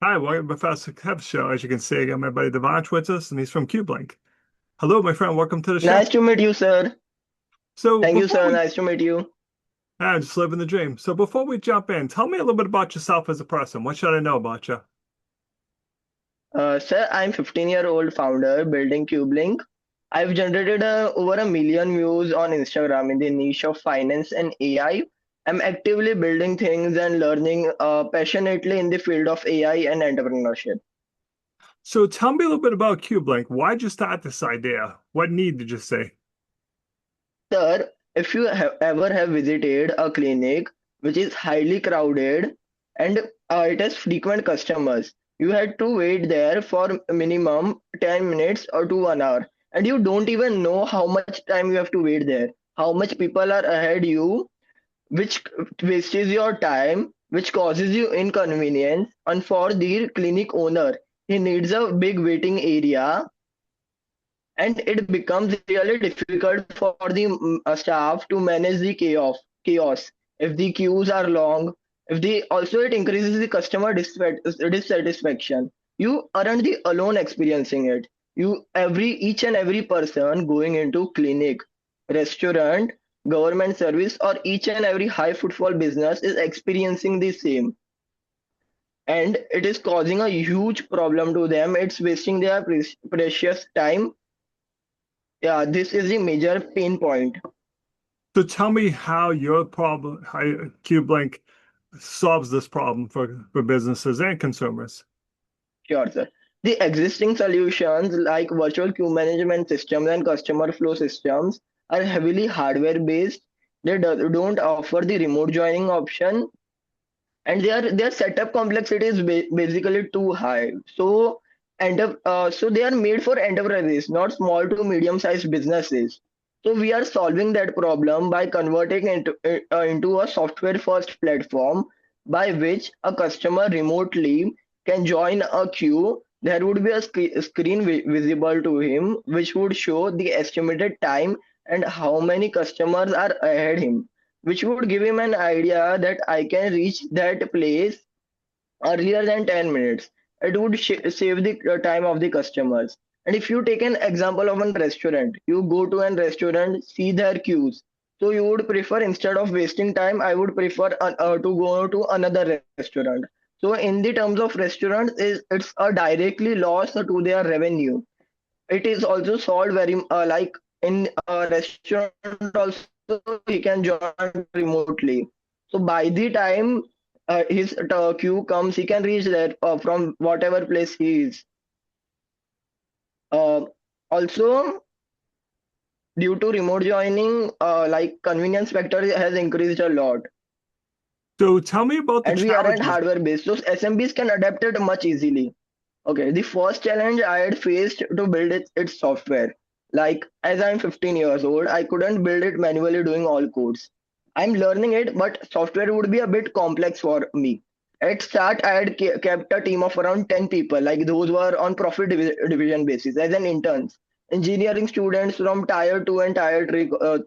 Hi, welcome to the Fast Kev Show. As you can see, I got my buddy Devansh with us, and he's from QBLINK. Hello, my friend. Welcome to the show. Nice to meet you, sir. So Thank you, before sir. we, Nice to meet you. just living the dream. So before we jump in, tell me a little bit about yourself as a person. What should I know about you? Sir, I'm 15-year-old founder building QBLINK. I've generated over a million views on Instagram in the niche of finance and AI. I'm actively building things and learning passionately in the field of AI and entrepreneurship. So tell me a little bit about QBLINK. Why'd you start this idea? What need did you see? Sir, if you ever have visited a clinic which is highly crowded and it has frequent customers, you had to wait there for minimum 10 minutes or to 1 hour, and you don't even know how much time you have to wait there, how much people are ahead you, which wastes your time, which causes you inconvenience, and for the clinic owner, he needs a big waiting area and it becomes really difficult for the staff to manage the chaos if the queues are long, if the also it increases the customer dissatisfaction. You aren't the alone experiencing it. You every each and every person going into clinic, restaurant, government service, or each and every high footfall business is experiencing the same, and it is causing a huge problem to them. It's wasting their precious time. Yeah, this is the major pain point. So tell me how your problem, how QBLINK solves this problem for businesses and consumers. Sure, sir. The existing solutions like virtual queue management systems and customer flow systems are heavily hardware based. They don't offer the remote joining option, and their setup complexity is basically too high. So they are made for enterprises, not small to medium sized businesses. So we are solving that problem by converting into a software first platform by which a customer remotely can join a queue. There would be a screen visible to him which would show the estimated time and how many customers are ahead him, which would give him an idea that I can reach that place earlier than 10 minutes. It would save the time of the customers. And if you take an example of a restaurant, you go to a restaurant, see their queues. So you would prefer, instead of wasting time, I would prefer to go to another restaurant. So in the terms of restaurant, it's a directly loss to their revenue. It is also solved very like in a restaurant also he can join remotely. So by the time his queue comes, he can reach there from whatever place he is. Uh, Also, due to remote joining, like convenience factor has increased a lot, So tell me about the and we aren't challenges. hardware based, so SMBs can adapt it much easily. Okay, the first challenge I had faced to build its software. Like, as I'm 15 years old, I couldn't build it manually doing all codes. I'm learning it, but software would be a bit complex for me. At start, I had kept a team of around 10 people, like those were on profit division basis, as an interns, engineering students from tier 2 and tier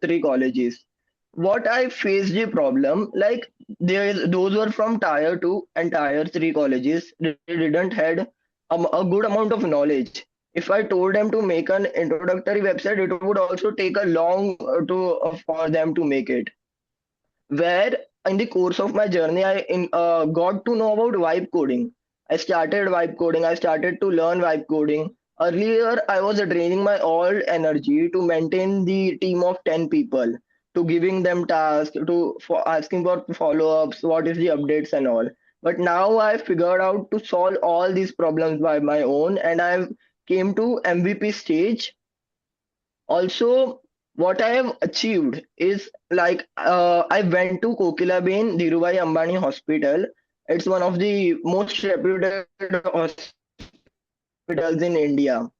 3 colleges. What I faced the problem, like those were from tier 2 and tier 3 colleges, they didn't had a good amount of knowledge. If I told them to make an introductory website, it would also take a long to for them to make it. Where in the course of my journey, I got to know about vibe coding. I started vibe coding. I started to learn vibe coding. Earlier, I was draining my all energy to maintain the team of 10 people, to giving them tasks, to for asking for follow-ups, what is the updates and all. But now I figured out to solve all these problems by my own, and I've came to MVP stage. Also, what I have achieved is like I went to Kokilabane Dhirubhai Ambani Hospital. It's one of the most reputed hospitals in India.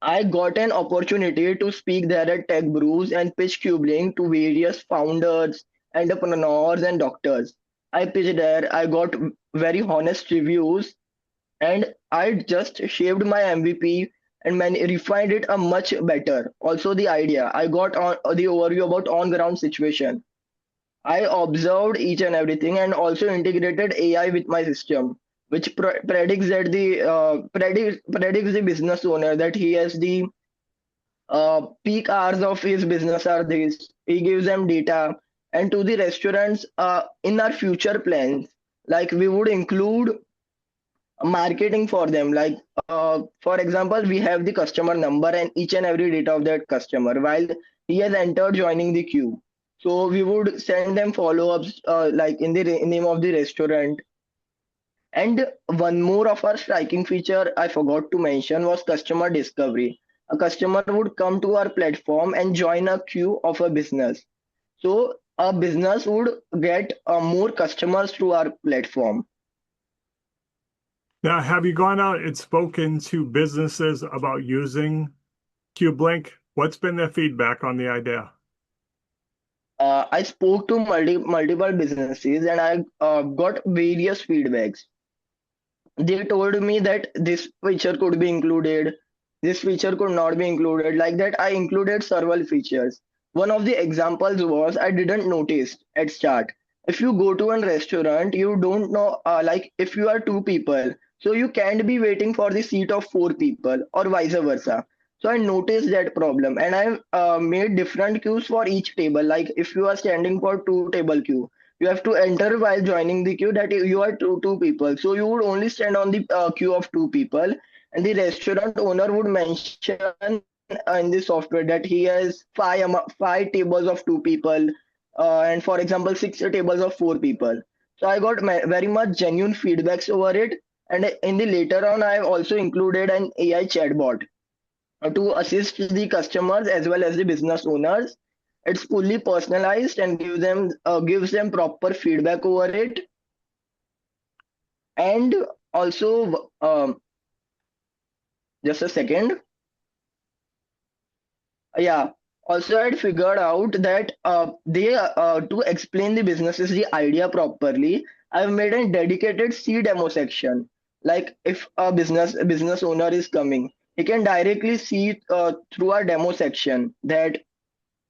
I got an opportunity to speak there at Tech Brews and pitch Cubelink to various founders, entrepreneurs, and doctors. I pitched there. I got very honest reviews, and I just shaped my MVP and refined it a much better. Also, the idea I got on the overview about on ground situation. I observed each and everything and also integrated AI with my system. which predicts that the predicts the business owner that he has the peak hours of his business are this. He gives them data, and to the restaurants in our future plans, like we would include marketing for them. Like for example, we have the customer number and each and every data of that customer while he has entered joining the queue. So we would send them follow-ups like in the name of the restaurant. And one more of our striking feature I forgot to mention was customer discovery. A customer would come to our platform and join a queue of a business. So a business would get more customers through our platform. Now, have you gone out and spoken to businesses about using QBLINK? What's been their feedback on the idea? I spoke to multiple businesses and I got various feedbacks. They told me that this feature could be included, this feature could not be included. Like that, I included several features. One of the examples was I didn't notice at start. If you go to a restaurant, you don't know, like if you are two people, so you can't be waiting for the seat of four people or vice versa. So I noticed that problem and I made different queues for each table. Like if you are standing for two table queue, you have to enter while joining the queue that you are two people. So you would only stand on the queue of two people, and the restaurant owner would mention in the software that he has five tables of two people, and for example, six tables of four people. So I got very much genuine feedbacks over it. And in the later on, I have also included an AI chatbot to assist the customers as well as the business owners. It's fully personalized and gives them proper feedback over it. And also, just a second. Yeah. Also, I'd figured out that they to explain the businesses the idea properly. I've made a dedicated C demo section. Like if a business owner is coming, he can directly see through our demo section that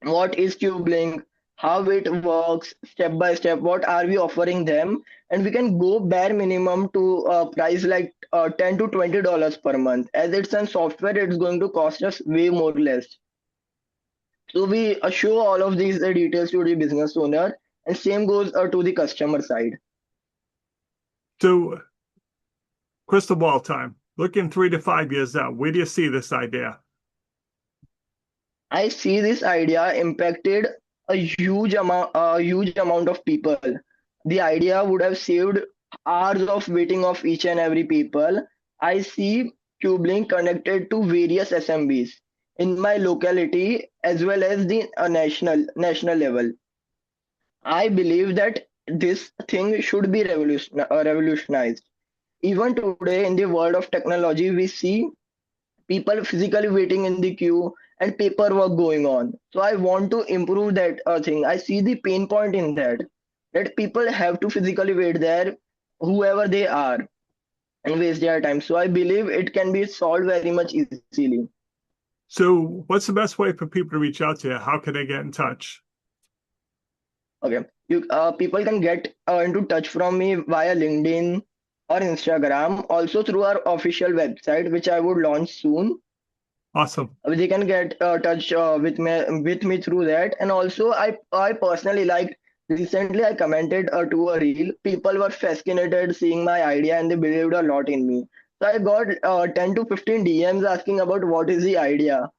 what is QBLINK, how it works, step by step, what are we offering them, and we can go bare minimum to a price like $10 to $20 per month. As it's a software, it's going to cost us way more less. So we show all of these details to the business owner, and same goes to the customer side. So, crystal ball time. Looking 3 to 5 years out, where do you see this idea? I see this idea impacted a huge amount of people. The idea would have saved hours of waiting of each and every people. I see QBLINK connected to various SMBs in my locality as well as the national level. I believe that this thing should be revolutionized. Even today, in the world of technology, we see people physically waiting in the queue and paperwork going on. So I want to improve that thing. I see the pain point in that people have to physically wait there, whoever they are, and waste their time. So I believe it can be solved very much easily. So, what's the best way for people to reach out to you? How can they get in touch? Okay, you people can get into touch from me via LinkedIn or Instagram, also through our official website, which I would launch soon. Awesome. They can get touch with me through that. And also I personally liked, recently I commented to a reel. People were fascinated seeing my idea and they believed a lot in me. So I got 10 to 15 DMs asking about what is the idea.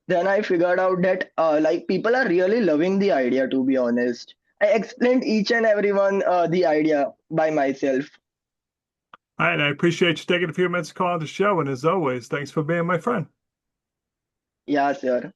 Then I figured out that like people are really loving the idea, to be honest. I explained each and everyone the idea by myself. All right, I appreciate you taking a few minutes to call on the show. And as always, thanks for being my friend. Yeah, sir.